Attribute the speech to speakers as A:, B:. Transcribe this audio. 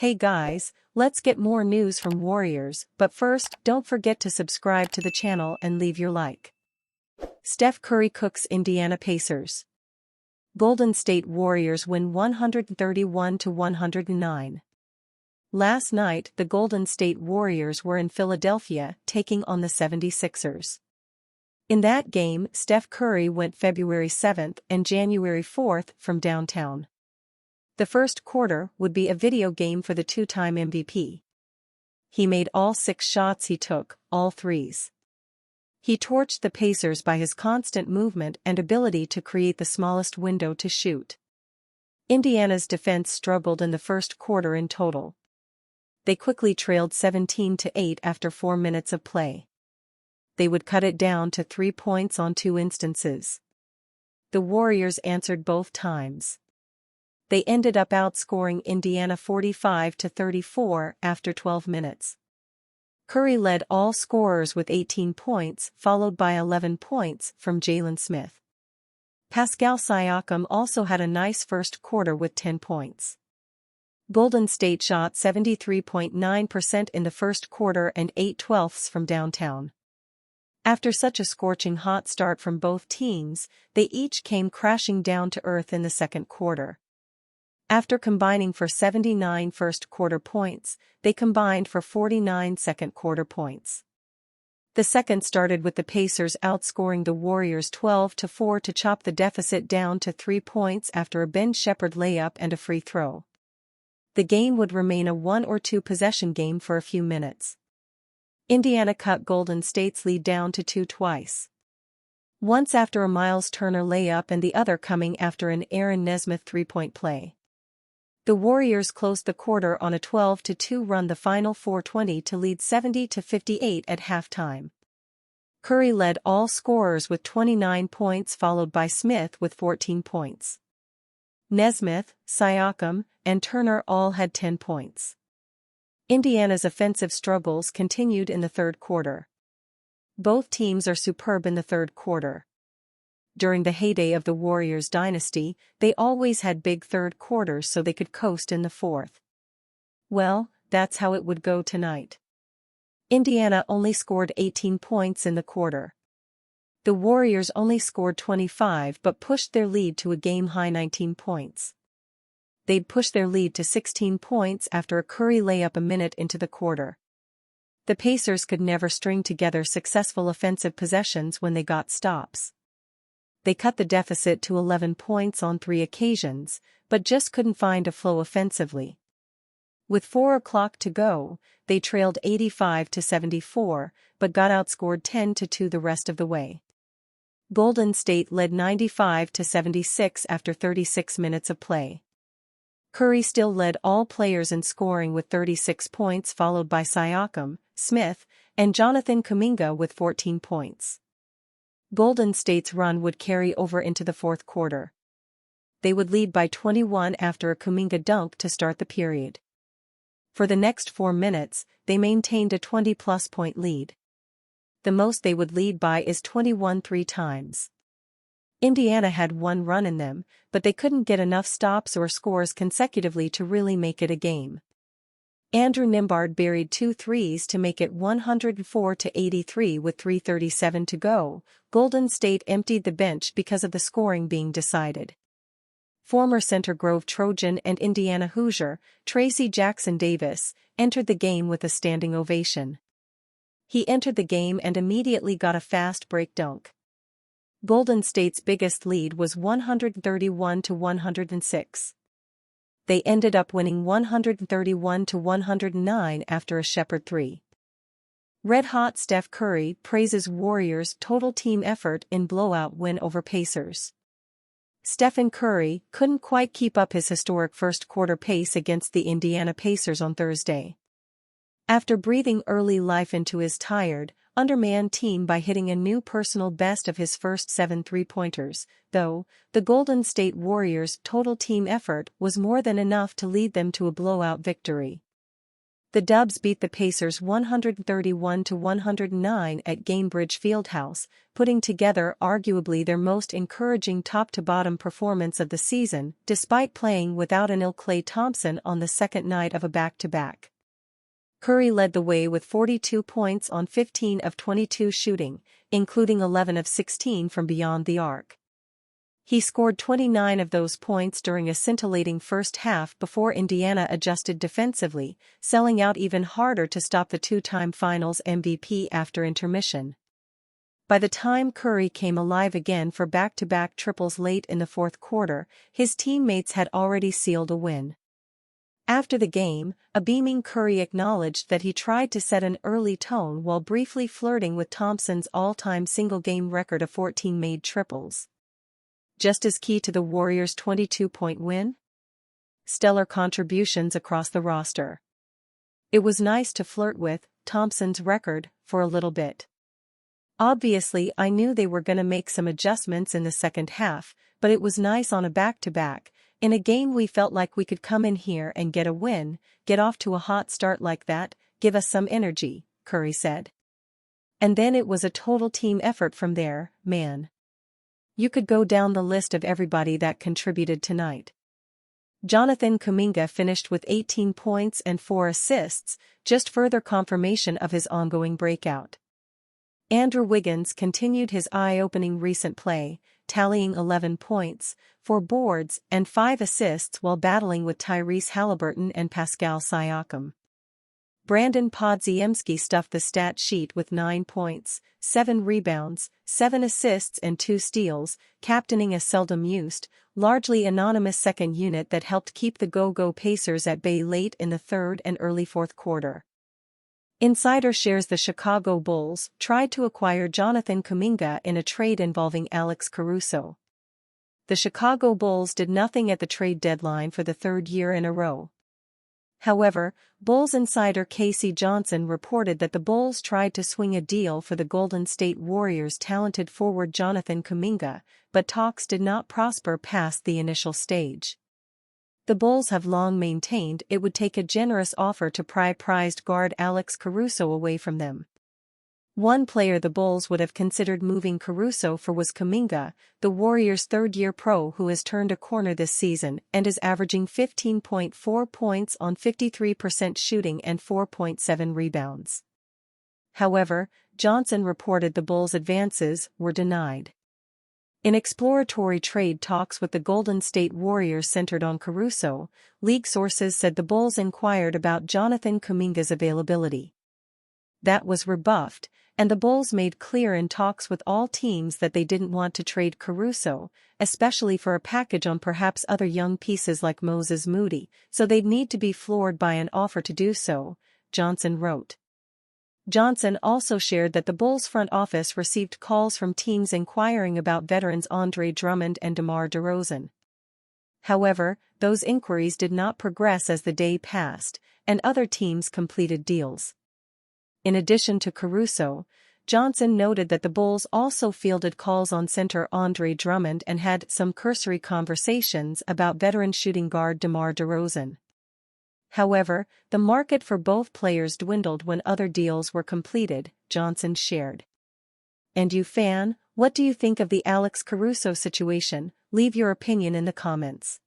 A: Hey guys, let's get more news from Warriors, but first, don't forget to subscribe to the channel and leave your like. Steph Curry cooks Indiana Pacers. Golden State Warriors win 131-109. Last night, the Golden State Warriors were in Philadelphia, taking on the 76ers. In that game, Steph Curry went February 7th and January 4th from downtown. The first quarter would be a video game for the two-time MVP. He made all 6 shots he took, all threes. He torched the Pacers by his constant movement and ability to create the smallest window to shoot. Indiana's defense struggled in the first quarter in total. They quickly trailed 17-8 after 4 minutes of play. They would cut it down to 3 points on 2 instances. The Warriors answered both times. They ended up outscoring Indiana 45-34 after 12 minutes. Curry led all scorers with 18 points, followed by 11 points from Jalen Smith. Pascal Siakam also had a nice first quarter with 10 points. Golden State shot 73.9% in the first quarter and 8/12 from downtown. After such a scorching hot start from both teams, they each came crashing down to earth in the second quarter. After combining for 79 first-quarter points, they combined for 49 second-quarter points. The second started with the Pacers outscoring the Warriors 12-4 to chop the deficit down to 3 points after a Ben Shepherd layup and a free throw. The game would remain a 1 or 2 possession game for a few minutes. Indiana cut Golden State's lead down to 2 twice. Once after a Miles Turner layup and the other coming after an Aaron Nesmith 3-point play. The Warriors closed the quarter on a 12-2 run, the final 4:20 to lead 70-58 at halftime. Curry led all scorers with 29 points, followed by Smith with 14 points. Nesmith, Siakam, and Turner all had 10 points. Indiana's offensive struggles continued in the third quarter. Both teams are superb in the third quarter. During the heyday of the Warriors dynasty, they always had big third quarters so they could coast in the fourth. Well, that's how it would go tonight. Indiana only scored 18 points in the quarter. The Warriors only scored 25 but pushed their lead to a game-high 19 points. They'd pushed their lead to 16 points after a Curry layup a minute into the quarter. The Pacers could never string together successful offensive possessions when they got stops. They cut the deficit to 11 points on 3 occasions, but just couldn't find a flow offensively. With 4 o'clock to go, they trailed 85-74, but got outscored 10-2 the rest of the way. Golden State led 95-76 after 36 minutes of play. Curry still led all players in scoring with 36 points, followed by Siakam, Smith, and Jonathan Kuminga with 14 points. Golden State's run would carry over into the fourth quarter. They would lead by 21 after a Kuminga dunk to start the period. For the next 4 minutes, they maintained a 20-plus point lead. The most they would lead by is 21 3 times. Indiana had 1 run in them, but they couldn't get enough stops or scores consecutively to really make it a game. Andrew Nembhard buried 2 threes to make it 104-83 with 3:37 to go. Golden State emptied the bench because of the scoring being decided. Former Center Grove Trojan and Indiana Hoosier, Tracy Jackson Davis, entered the game with a standing ovation. He entered the game and immediately got a fast break dunk. Golden State's biggest lead was 131-106. They ended up winning 131-109 after a Shepherd 3. Red-hot Steph Curry praises Warriors' total team effort in blowout win over Pacers. Stephen Curry couldn't quite keep up his historic first-quarter pace against the Indiana Pacers on Thursday. After breathing early life into his tired, undermanned team by hitting a new personal best of his first 7 three-pointers, though, the Golden State Warriors' total team effort was more than enough to lead them to a blowout victory. The Dubs beat the Pacers 131-109 at Gainbridge Fieldhouse, putting together arguably their most encouraging top-to-bottom performance of the season, despite playing without an Klay Thompson on the second night of a back-to-back. Curry led the way with 42 points on 15 of 22 shooting, including 11 of 16 from beyond the arc. He scored 29 of those points during a scintillating first half before Indiana adjusted defensively, selling out even harder to stop the two-time Finals MVP after intermission. By the time Curry came alive again for back-to-back triples late in the fourth quarter, his teammates had already sealed a win. After the game, a beaming Curry acknowledged that he tried to set an early tone while briefly flirting with Thompson's all-time single-game record of 14 made triples. Just as key to the Warriors' 22-point win? Stellar contributions across the roster. It was nice to flirt with Thompson's record for a little bit. Obviously, I knew they were gonna make some adjustments in the second half, but it was nice on a back-to-back, in a game we felt like we could come in here and get a win, get off to a hot start like that, give us some energy, Curry said. And then it was a total team effort from there, man. You could go down the list of everybody that contributed tonight. Jonathan Kuminga finished with 18 points and 4 assists, just further confirmation of his ongoing breakout. Andrew Wiggins continued his eye-opening recent play, tallying 11 points, 4 boards, and 5 assists while battling with Tyrese Haliburton and Pascal Siakam. Brandon Podziemski stuffed the stat sheet with 9 points, 7 rebounds, 7 assists and 2 steals, captaining a seldom-used, largely anonymous second unit that helped keep the Go-Go Pacers at bay late in the third and early fourth quarter. Insider shares the Chicago Bulls tried to acquire Jonathan Kuminga in a trade involving Alex Caruso. The Chicago Bulls did nothing at the trade deadline for the third year in a row. However, Bulls insider Casey Johnson reported that the Bulls tried to swing a deal for the Golden State Warriors' talented forward Jonathan Kuminga, but talks did not prosper past the initial stage. The Bulls have long maintained it would take a generous offer to pry prized guard Alex Caruso away from them. One player the Bulls would have considered moving Caruso for was Kuminga, the Warriors' third-year pro who has turned a corner this season and is averaging 15.4 points on 53% shooting and 4.7 rebounds. However, Johnson reported the Bulls' advances were denied. In exploratory trade talks with the Golden State Warriors centered on Caruso, league sources said the Bulls inquired about Jonathan Kuminga's availability. That was rebuffed, and the Bulls made clear in talks with all teams that they didn't want to trade Caruso, especially for a package on perhaps other young pieces like Moses Moody, so they'd need to be floored by an offer to do so, Johnson wrote. Johnson also shared that the Bulls front office received calls from teams inquiring about veterans Andre Drummond and DeMar DeRozan. However, those inquiries did not progress as the day passed, and other teams completed deals. In addition to Caruso, Johnson noted that the Bulls also fielded calls on center Andre Drummond and had some cursory conversations about veteran shooting guard DeMar DeRozan. However, the market for both players dwindled when other deals were completed, Johnson shared. And you fan, what do you think of the Alex Caruso situation? Leave your opinion in the comments.